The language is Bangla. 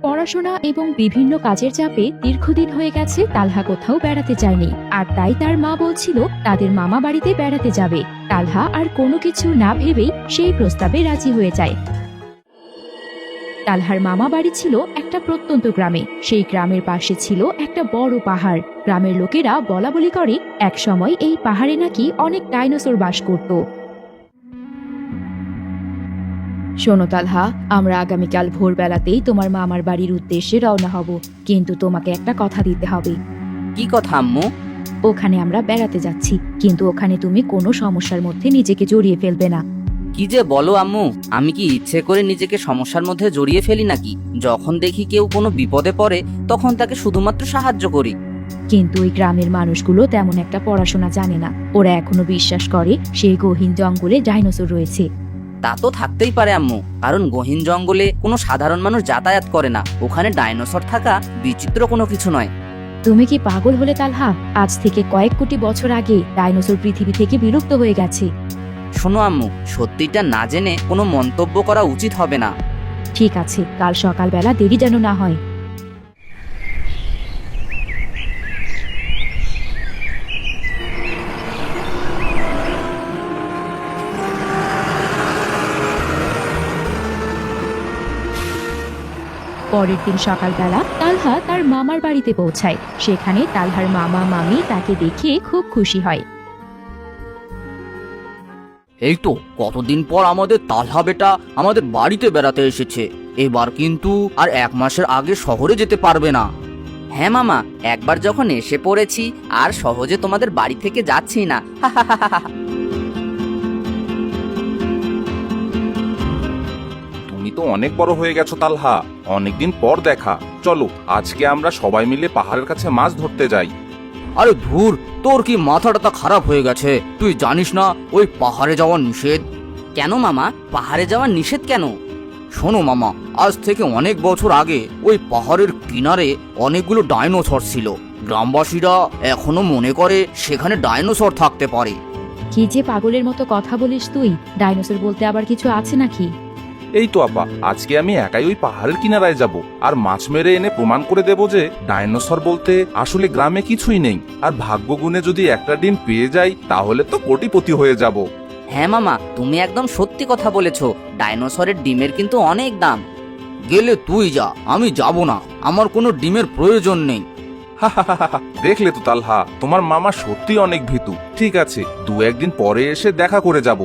পড়াশোনা এবং বিভিন্ন কাজের চাপে দীর্ঘদিন হয়ে গেছে তালহা কোথাও বেড়াতে যায়নি। আর তাই তার মা বলছিল তাদের মামা বাড়িতে বেড়াতে যাবে। তালহা আর কোনো কিছু না ভেবেই সেই প্রস্তাবে রাজি হয়ে যায়। তালহার মামা বাড়ি ছিল একটা প্রত্যন্ত গ্রামে। সেই গ্রামের পাশে ছিল একটা বড় পাহাড়। গ্রামের লোকেরা বলাবলি করে একসময় এই পাহাড়ে নাকি অনেক ডাইনোসর বাস করত। শোনো তালহা, আমরা আগামীকাল ভোরবেলাতেই তোমার মামার বাড়ির উদ্দেশ্যে রওনা হব, কিন্তু তোমাকে একটা কথা দিতে হবে। কি কথা আম্মু? ওখানে আমরা বেড়াতে যাচ্ছি, কিন্তু ওখানে তুমি কোনো সমস্যার মধ্যে নিজেকে জড়িয়ে ফেলবে না। কি যে বলো আম্মু, আমি কি ইচ্ছে করে নিজেকে সমস্যার মধ্যে জড়িয়ে ফেলি নাকি? যখন দেখি কেউ কোনো বিপদে পড়ে তখন তাকে শুধুমাত্র সাহায্য করি। কিন্তু ওই গ্রামের মানুষগুলো তেমন একটা পড়াশোনা জানে না। ওরা এখনো বিশ্বাস করে সেই গহীন জঙ্গলে ডাইনোসর রয়েছে। তা তো থাকতেই পারে আম্মু, কারণ গহীন জঙ্গলে কোনো সাধারণ মানুষ যাতায়াত করে না। ওখানে ডাইনোসর থাকা বিচিত্র কোনো কিছু নয়। তুমি কি পাগল হলে তালহা? আজ থেকে কয়েক কোটি বছর আগে ডাইনোসর পৃথিবী থেকে বিলুপ্ত হয়ে গেছে। শোনো আম্মু, সত্যিটা না জেনে কোনো মন্তব্য করা উচিত হবে না। ঠিক আছে, কাল সকালবেলা দেরি যেন না হয়। পরের দিন সকালবেলা তালহা তার মামার বাড়িতে পৌঁছায়। সেখানে তালহার মামা মামি তাকে দেখে খুব খুশি হয়। এই তো কতদিন পর আমাদের তালহা বেটা আমাদের বাড়িতে বেড়াতে এসেছে। এবার কিন্তু আর 1 মাসের আগে শহরে যেতে পারবে না। হ্যাঁ মামা, একবার যখন এসে পড়েছি আর সহজে তোমাদের বাড়ি থেকে যাচ্ছি না। তুমি তো অনেক বড় হয়ে গেছো তালহা, অনেকদিন পর দেখা। চলো আজকে আমরা সবাই মিলে পাহাড়ের কাছে মাছ ধরতে যাই। আরে ধুর, তোর কি মাথাটা খারাপ হয়ে গেছে? তুই জানিস না ওই পাহাড়ে যাওয়া নিষেধ? কেন মামা, পাহাড়ে যাওয়া নিষেধ কেন? শোনো মামা, আজ থেকে অনেক বছর আগে ওই পাহাড়ের কিনারে অনেকগুলো ডাইনোসর ছিল। গ্রামবাসীরা এখনো মনে করে সেখানে ডাইনোসর থাকতে পারে। কি যে পাগলের মতো কথা বলিস তুই! ডাইনোসর বলতে আবার কিছু আছে নাকি? এই তো আপা, আজকে আমি একাই ওই পাহাড়ের কিনারায় যাব আর মাছ মেরে এনে প্রমাণ করে দেব যে ডাইনোসর বলতে আসলে গ্রামে কিছুই নেই। আর ভাগ্য গুণে যদি একটা ডিম পেয়ে যাই তাহলে তো কোটিপতি হয়ে যাব। হ্যাঁ মামা, তুমি একদম সত্যি কথা বলেছো। ডাইনোসরের ডিমের কিন্তু অনেক দাম। গেলে তুই যা, আমি যাব না। আমার কোনো ডিমের প্রয়োজন নেই। দেখলে তো তালহা, তোমার মামা সত্যি অনেক ভীতু। ঠিক আছে, 2-1 দিন পরে এসে দেখা করে যাব।